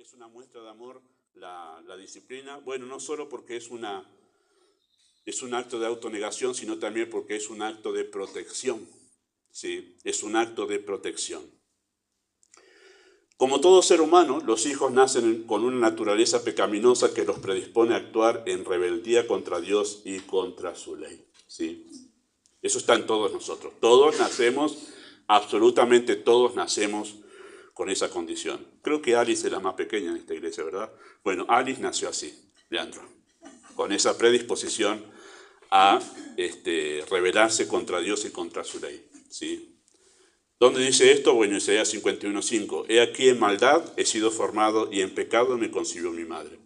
es una muestra de amor la disciplina? Bueno, no solo porque es un acto de autonegación, sino también porque es un acto de protección. ¿Sí? Es un acto de protección. Como todo ser humano, los hijos nacen con una naturaleza pecaminosa que los predispone a actuar en rebeldía contra Dios y contra su ley. ¿Sí? Eso está en todos nosotros. Todos nacemos, absolutamente todos nacemos con esa condición. Creo que Alice es la más pequeña en esta iglesia, ¿verdad? Bueno, Alice nació así, Leandro, con esa predisposición a rebelarse contra Dios y contra su ley. ¿Sí? ¿Dónde dice esto? Bueno, Isaías 51:5. He aquí en maldad he sido formado y en pecado me concibió mi madre.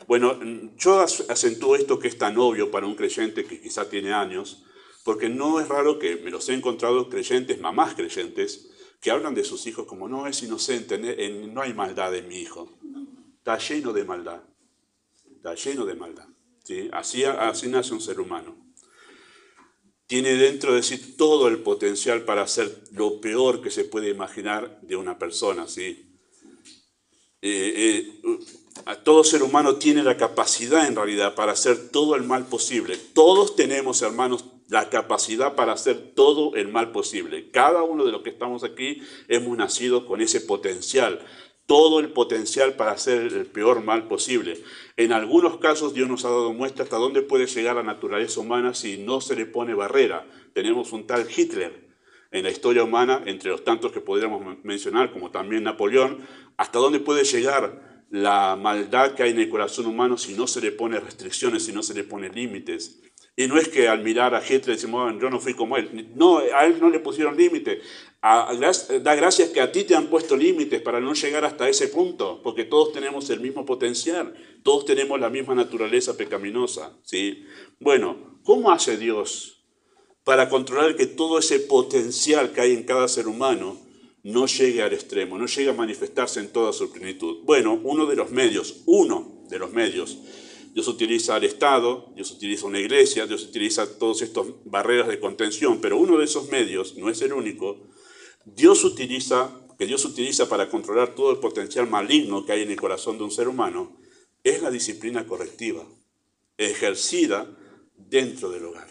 Bueno, yo acentúo esto que es tan obvio para un creyente que quizá tiene años, porque no es raro que me los he encontrado creyentes, mamás creyentes, que hablan de sus hijos como no es inocente, no hay maldad en mi hijo. Está lleno de maldad. Está lleno de maldad. ¿Sí? Así nace un ser humano. Tiene dentro de sí todo el potencial para hacer lo peor que se puede imaginar de una persona. ¿Sí? Todo ser humano tiene la capacidad en realidad para hacer todo el mal posible. Todos tenemos, hermanos, la capacidad para hacer todo el mal posible. Cada uno de los que estamos aquí hemos nacido con ese potencial. Todo el potencial para hacer el peor mal posible. En algunos casos Dios nos ha dado muestra hasta dónde puede llegar la naturaleza humana si no se le pone barrera. Tenemos un tal Hitler en la historia humana, entre los tantos que podríamos mencionar, como también Napoleón, hasta dónde puede llegar la maldad que hay en el corazón humano si no se le pone restricciones, si no se le pone límites. Y no es que al mirar a Hitler decimos, yo no fui como él. No, a él no le pusieron límites. Da gracias que a ti te han puesto límites para no llegar hasta ese punto, porque todos tenemos el mismo potencial, todos tenemos la misma naturaleza pecaminosa. ¿Sí? Bueno, ¿cómo hace Dios para controlar que todo ese potencial que hay en cada ser humano no llegue al extremo, no llegue a manifestarse en toda su plenitud? Bueno, uno de los medios, Dios utiliza al Estado, Dios utiliza una iglesia, Dios utiliza todas estas barreras de contención, pero uno de esos medios, no es el único, Dios utiliza para controlar todo el potencial maligno que hay en el corazón de un ser humano, es la disciplina correctiva, ejercida dentro del hogar.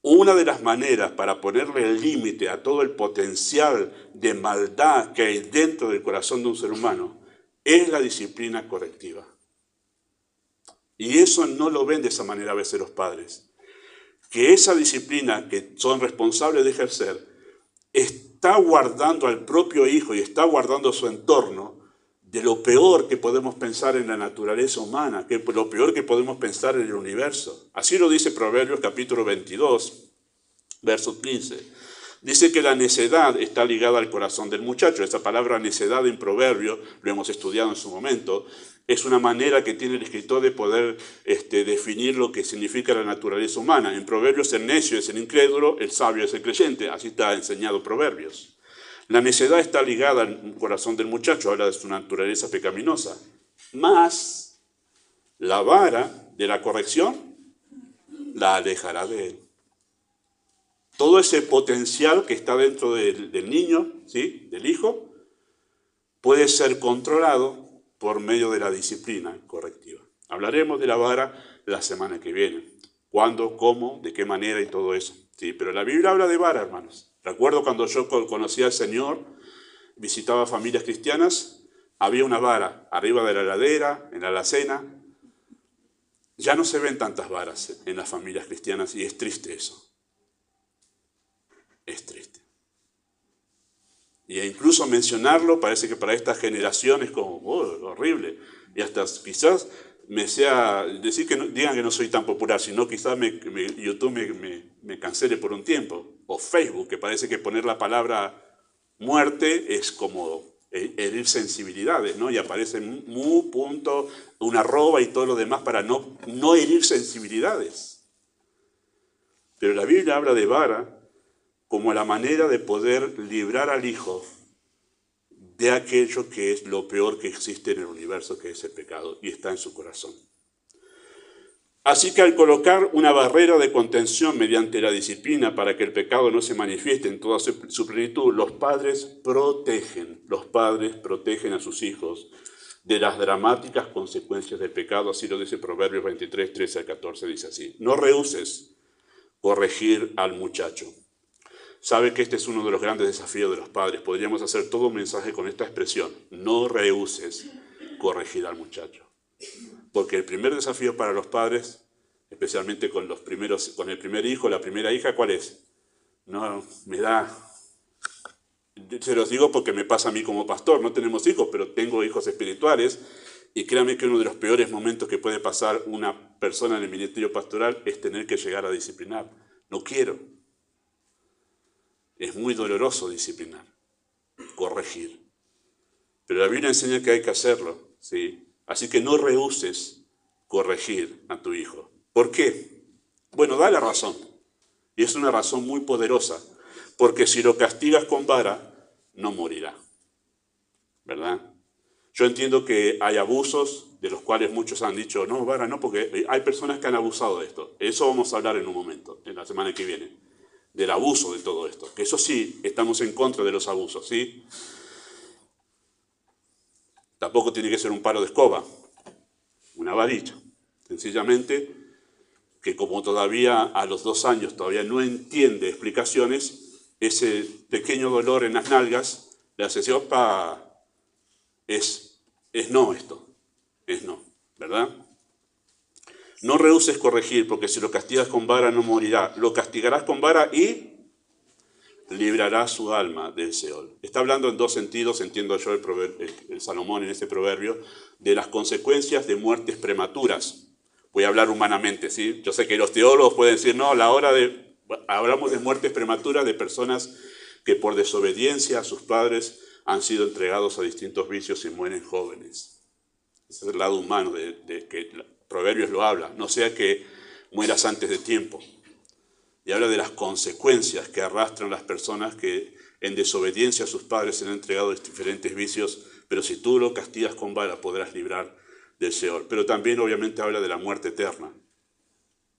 Una de las maneras para ponerle el límite a todo el potencial de maldad que hay dentro del corazón de un ser humano es la disciplina correctiva. Y eso no lo ven de esa manera a veces los padres. Que esa disciplina que son responsables de ejercer está guardando al propio hijo y está guardando su entorno de lo peor que podemos pensar en la naturaleza humana, que lo peor que podemos pensar en el universo. Así lo dice Proverbios capítulo 22, verso 15. Dice que la necedad está ligada al corazón del muchacho. Esa palabra necedad en Proverbio, lo hemos estudiado en su momento, es una manera que tiene el escritor de poder definir lo que significa la naturaleza humana. En Proverbios el necio es el incrédulo, el sabio es el creyente. Así está enseñado Proverbios. La necedad está ligada al corazón del muchacho, habla de su naturaleza pecaminosa. Más la vara de la corrección la alejará de él. Todo ese potencial que está dentro del niño, ¿sí? Del hijo, puede ser controlado por medio de la disciplina correctiva. Hablaremos de la vara la semana que viene. ¿Cuándo, cómo, de qué manera y todo eso? ¿Sí? Pero la Biblia habla de vara, hermanos. Recuerdo cuando yo conocí al Señor, visitaba familias cristianas, había una vara arriba de la heladera, en la alacena. Ya no se ven tantas varas en las familias cristianas y es triste eso. Es triste. Y incluso mencionarlo parece que para esta generación es como horrible. Y hasta quizás me sea, decir que digan que no soy tan popular, sino quizás YouTube me cancele por un tiempo. O Facebook, que parece que poner la palabra muerte es como herir sensibilidades, ¿no? Y aparece mu, punto, una arroba y todo lo demás para no herir sensibilidades. Pero la Biblia habla de vara como la manera de poder librar al hijo de aquello que es lo peor que existe en el universo, que es el pecado, y está en su corazón. Así que al colocar una barrera de contención mediante la disciplina para que el pecado no se manifieste en toda su plenitud, los padres protegen a sus hijos de las dramáticas consecuencias del pecado. Así lo dice Proverbios 23, 13 al 14, dice así: no rehuses corregir al muchacho. Sabe que este es uno de los grandes desafíos de los padres. Podríamos hacer todo un mensaje con esta expresión: no rehuses corregir al muchacho. Porque el primer desafío para los padres, especialmente con el primer hijo, la primera hija, ¿cuál es? No, se los digo porque me pasa a mí como pastor, no tenemos hijos, pero tengo hijos espirituales, y créanme que uno de los peores momentos que puede pasar una persona en el ministerio pastoral es tener que llegar a disciplinar. No quiero. Es muy doloroso disciplinar, corregir. Pero la Biblia enseña que hay que hacerlo, ¿sí? Así que no rehuses corregir a tu hijo. ¿Por qué? Bueno, da la razón. Y es una razón muy poderosa. Porque si lo castigas con vara, no morirá. ¿Verdad? Yo entiendo que hay abusos de los cuales muchos han dicho, no, vara no, porque hay personas que han abusado de esto. Eso vamos a hablar en un momento, en la semana que viene. Del abuso de todo esto. Que eso sí, estamos en contra de los abusos, ¿sí? Tampoco tiene que ser un palo de escoba, una varilla. Sencillamente, que como todavía a los 2 años todavía no entiende explicaciones, ese pequeño dolor en las nalgas le hace, opa, es no esto, es no, ¿verdad? No rehuses corregir, porque si lo castigas con vara no morirá. Lo castigarás con vara y librará su alma del Seol. Está hablando en 2 sentidos, entiendo yo el Salomón en este proverbio, de las consecuencias de muertes prematuras. Voy a hablar humanamente, ¿sí? Yo sé que los teólogos pueden decir, no, hablamos de muertes prematuras de personas que por desobediencia a sus padres han sido entregados a distintos vicios y mueren jóvenes. Ese es el lado humano de que Proverbios lo habla, no sea que mueras antes de tiempo. Y habla de las consecuencias que arrastran las personas que en desobediencia a sus padres se han entregado a diferentes vicios, pero si tú lo castigas con vara podrás librar del Seol. Pero también obviamente habla de la muerte eterna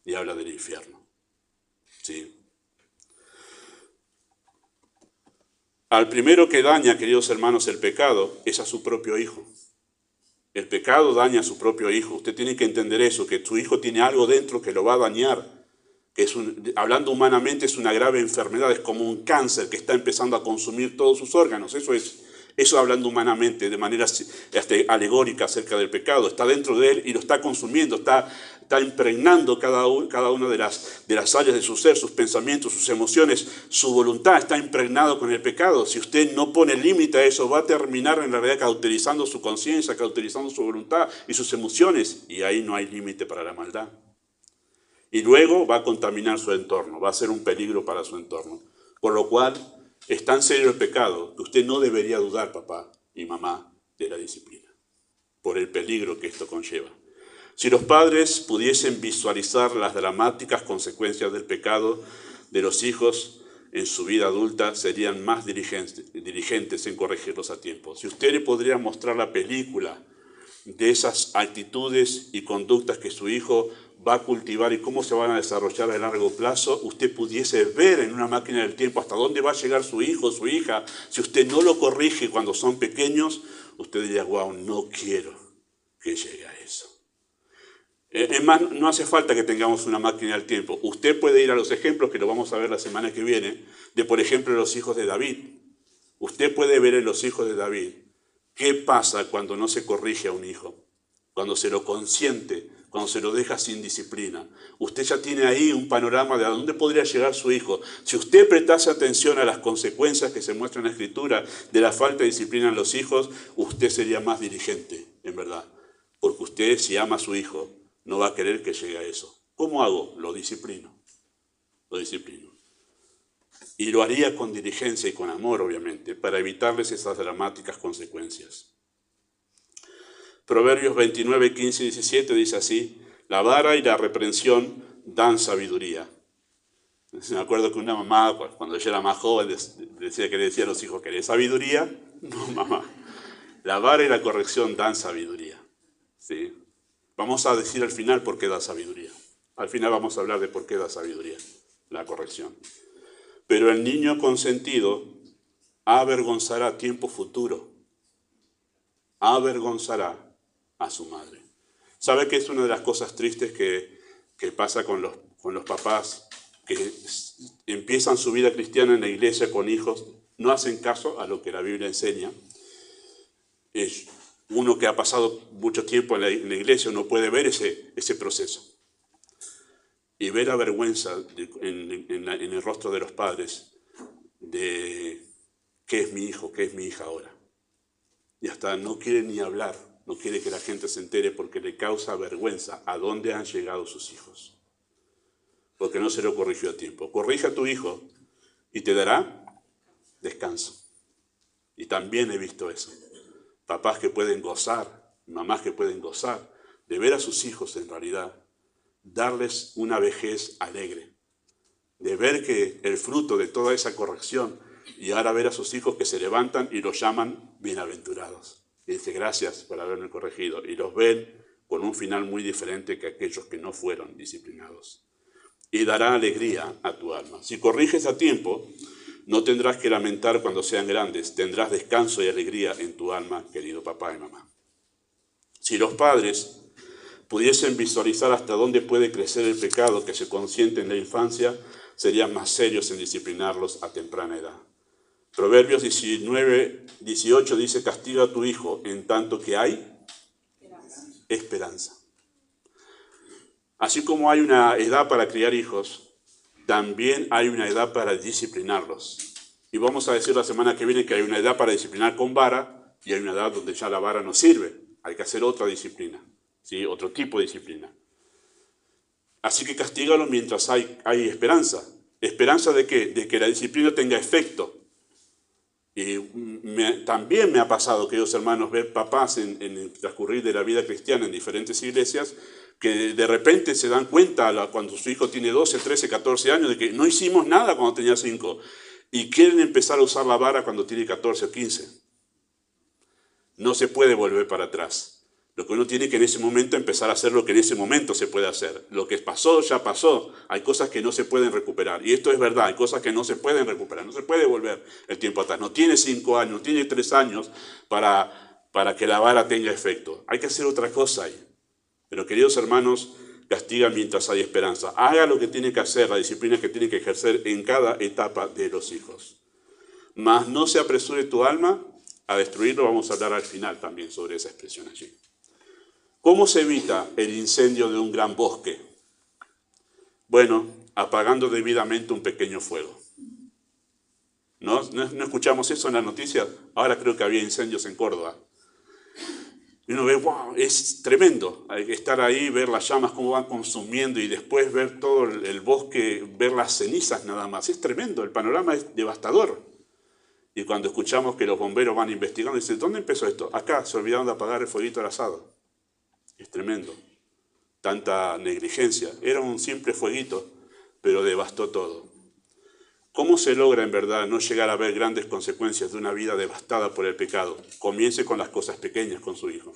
y habla del infierno. ¿Sí? Al primero que daña, queridos hermanos, el pecado es a su propio hijo. El pecado daña a su propio hijo. Usted tiene que entender eso, que su hijo tiene algo dentro que lo va a dañar. Hablando humanamente, es una grave enfermedad, es como un cáncer que está empezando a consumir todos sus órganos. Eso hablando humanamente, de manera alegórica acerca del pecado. Está dentro de él y lo está consumiendo, está impregnando cada una de las áreas de su ser, sus pensamientos, sus emociones, su voluntad está impregnado con el pecado. Si usted no pone límite a eso, va a terminar en realidad cauterizando su conciencia, cauterizando su voluntad y sus emociones, y ahí no hay límite para la maldad. Y luego va a contaminar su entorno, va a ser un peligro para su entorno. Por lo cual, es tan serio el pecado que usted no debería dudar, papá y mamá, de la disciplina, por el peligro que esto conlleva. Si los padres pudiesen visualizar las dramáticas consecuencias del pecado de los hijos en su vida adulta, serían más diligentes en corregirlos a tiempo. Si usted le podría mostrar la película de esas actitudes y conductas que su hijo va a cultivar y cómo se van a desarrollar a largo plazo, usted pudiese ver en una máquina del tiempo hasta dónde va a llegar su hijo o su hija. Si usted no lo corrige cuando son pequeños, usted diría, wow, no quiero que llegue a eso. Es más, no hace falta que tengamos una máquina del tiempo. Usted puede ir a los ejemplos, que lo vamos a ver la semana que viene, de por ejemplo los hijos de David. Usted puede ver en los hijos de David qué pasa cuando no se corrige a un hijo, cuando se lo consiente, cuando se lo deja sin disciplina. Usted ya tiene ahí un panorama de a dónde podría llegar su hijo. Si usted prestase atención a las consecuencias que se muestran en la Escritura de la falta de disciplina en los hijos, usted sería más diligente, en verdad. Porque usted, si ama a su hijo, no va a querer que llegue a eso. ¿Cómo hago? Lo disciplino. Lo disciplino. Y lo haría con diligencia y con amor, obviamente, para evitarles esas dramáticas consecuencias. Proverbios 29, 15 y 17 dice así: la vara y la reprensión dan sabiduría. Me acuerdo que una mamá, cuando yo era más joven, decía que le decía a los hijos, ¿querés sabiduría? No, mamá. La vara y la corrección dan sabiduría. ¿Sí? Vamos a decir al final por qué da sabiduría. Al final vamos a hablar de por qué da sabiduría, la corrección. Pero el niño consentido avergonzará a tiempo futuro. Avergonzará a su madre. ¿Sabe qué es una de las cosas tristes que pasa con los papás que empiezan su vida cristiana en la iglesia con hijos, no hacen caso a lo que la Biblia enseña? Es uno que ha pasado mucho tiempo en la iglesia, uno puede ver ese proceso y ver la vergüenza en el rostro de los padres de qué es mi hijo, qué es mi hija ahora. Y hasta no quiere ni hablar, no quiere que la gente se entere porque le causa vergüenza a dónde han llegado sus hijos. Porque no se lo corrigió a tiempo. Corrige a tu hijo y te dará descanso. Y también he visto eso. Papás que pueden gozar, mamás que pueden gozar de ver a sus hijos en realidad, darles una vejez alegre, de ver que el fruto de toda esa corrección, y ahora ver a sus hijos que se levantan y los llaman bienaventurados. Y dice, gracias por haberme corregido. Y los ven con un final muy diferente que aquellos que no fueron disciplinados. Y dará alegría a tu alma. Si corriges a tiempo, no tendrás que lamentar cuando sean grandes. Tendrás descanso y alegría en tu alma, querido papá y mamá. Si los padres pudiesen visualizar hasta dónde puede crecer el pecado que se consiente en la infancia, serían más serios en disciplinarlos a temprana edad. Proverbios 19:18 dice, castiga a tu hijo en tanto que hay esperanza. Así como hay una edad para criar hijos, también hay una edad para disciplinarlos. Y vamos a decir la semana que viene que hay una edad para disciplinar con vara y hay una edad donde ya la vara no sirve. Hay que hacer otra disciplina, ¿sí? Otro tipo de disciplina. Así que castígalo mientras hay esperanza. ¿Esperanza de qué? De que la disciplina tenga efecto. Y también me ha pasado, queridos hermanos, ver papás en el transcurrir de la vida cristiana en diferentes iglesias que de repente se dan cuenta cuando su hijo tiene 12, 13, 14 años de que no hicimos nada cuando tenía 5 y quieren empezar a usar la vara cuando tiene 14 o 15. No se puede volver para atrás. Lo que uno tiene que en ese momento empezar a hacer lo que en ese momento se puede hacer. Lo que pasó, ya pasó. Hay cosas que no se pueden recuperar. Y esto es verdad, hay cosas que no se pueden recuperar. No se puede volver el tiempo atrás. No tiene 5 años, no tiene 3 años para que la vara tenga efecto. Hay que hacer otra cosa ahí. Pero queridos hermanos, castiga mientras hay esperanza. Haga lo que tiene que hacer, la disciplina que tiene que ejercer en cada etapa de los hijos. Mas no se apresure tu alma a destruirlo. Vamos a hablar al final también sobre esa expresión allí. ¿Cómo se evita el incendio de un gran bosque? Bueno, apagando debidamente un pequeño fuego. ¿No escuchamos eso en las noticias? Ahora creo que había incendios en Córdoba. Y uno ve, wow, es tremendo. Hay que estar ahí, ver las llamas, cómo van consumiendo y después ver todo el bosque, ver las cenizas nada más. Es tremendo, el panorama es devastador. Y cuando escuchamos que los bomberos van investigando, dicen, ¿dónde empezó esto? Acá, se olvidaron de apagar el fueguito del asado. Es tremendo, tanta negligencia. Era un simple fueguito, pero devastó todo. ¿Cómo se logra en verdad no llegar a ver grandes consecuencias de una vida devastada por el pecado? Comience con las cosas pequeñas con su hijo.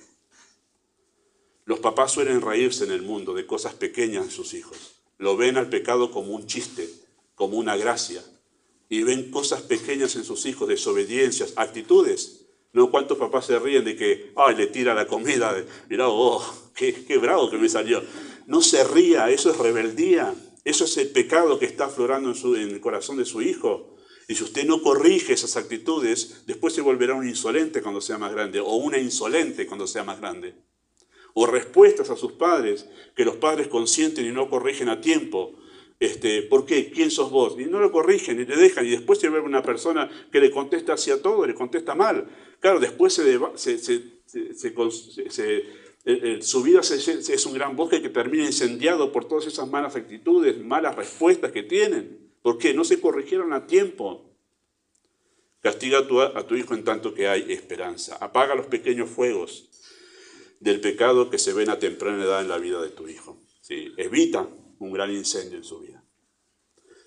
Los papás suelen reírse en el mundo de cosas pequeñas en sus hijos. Lo ven al pecado como un chiste, como una gracia. Y ven cosas pequeñas en sus hijos, desobediencias, actitudes. ¿No? ¿Cuántos papás se ríen de que, le tira la comida? Mirá, qué bravo que me salió. No se ría, eso es rebeldía. Eso es el pecado que está aflorando en el corazón de su hijo. Y si usted no corrige esas actitudes, después se volverá un insolente cuando sea más grande, o una insolente cuando sea más grande. O respuestas a sus padres, que los padres consienten y no corrigen a tiempo. ¿Por qué? ¿Quién sos vos? Y no lo corrigen y le dejan, y después se ve una persona que le contesta hacia todo, le contesta mal. Claro, después su vida es un gran bosque que termina incendiado por todas esas malas actitudes, malas respuestas que tienen. ¿Por qué? No se corrigieron a tiempo. Castiga a tu hijo en tanto que hay esperanza. Apaga los pequeños fuegos del pecado que se ven a temprana edad en la vida de tu hijo. ¿Sí? Evita un gran incendio en su vida.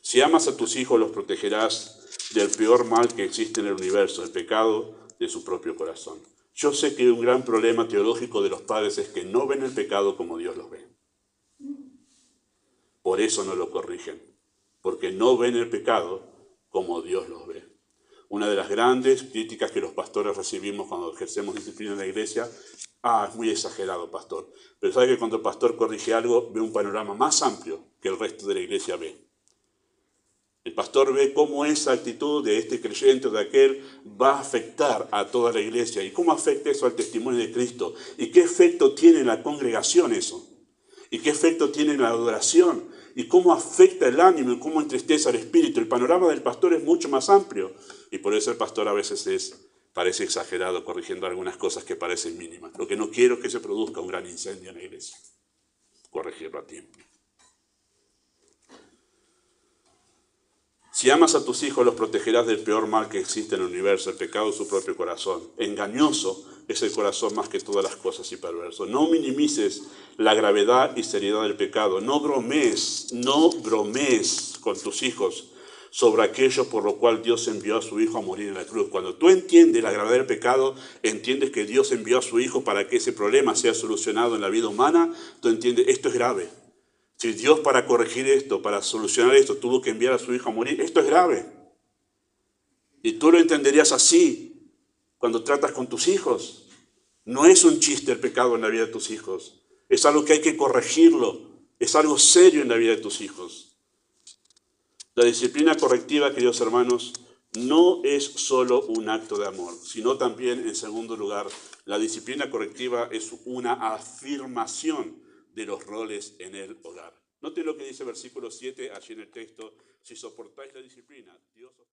Si amas a tus hijos, los protegerás del peor mal que existe en el universo, el pecado de su propio corazón. Yo sé que un gran problema teológico de los padres es que no ven el pecado como Dios los ve. Por eso no lo corrigen, porque no ven el pecado como Dios los ve. Una de las grandes críticas que los pastores recibimos cuando ejercemos disciplina en la iglesia, es muy exagerado, pastor. Pero sabe que cuando el pastor corrige algo, ve un panorama más amplio que el resto de la iglesia ve. El pastor ve cómo esa actitud de este creyente o de aquel va a afectar a toda la iglesia y cómo afecta eso al testimonio de Cristo y qué efecto tiene en la congregación eso y qué efecto tiene en la adoración y cómo afecta el ánimo y cómo entristece al espíritu. El panorama del pastor es mucho más amplio y por eso el pastor a veces parece exagerado corrigiendo algunas cosas que parecen mínimas. Lo que no quiero es que se produzca un gran incendio en la iglesia. Corregirlo a tiempo. Si amas a tus hijos, los protegerás del peor mal que existe en el universo, el pecado de su propio corazón. Engañoso es el corazón más que todas las cosas y perverso. No minimices la gravedad y seriedad del pecado. No bromees con tus hijos sobre aquello por lo cual Dios envió a su Hijo a morir en la cruz. Cuando tú entiendes la gravedad del pecado, entiendes que Dios envió a su Hijo para que ese problema sea solucionado en la vida humana, tú entiendes, esto es grave. Si Dios para corregir esto, para solucionar esto, tuvo que enviar a su Hijo a morir, esto es grave. Y tú lo entenderías así cuando tratas con tus hijos. No es un chiste el pecado en la vida de tus hijos. Es algo que hay que corregirlo. Es algo serio en la vida de tus hijos. La disciplina correctiva, queridos hermanos, no es solo un acto de amor, sino también, en segundo lugar, la disciplina correctiva es una afirmación de los roles en el hogar. Noten lo que dice el versículo 7 allí en el texto: si soportáis la disciplina, Dios os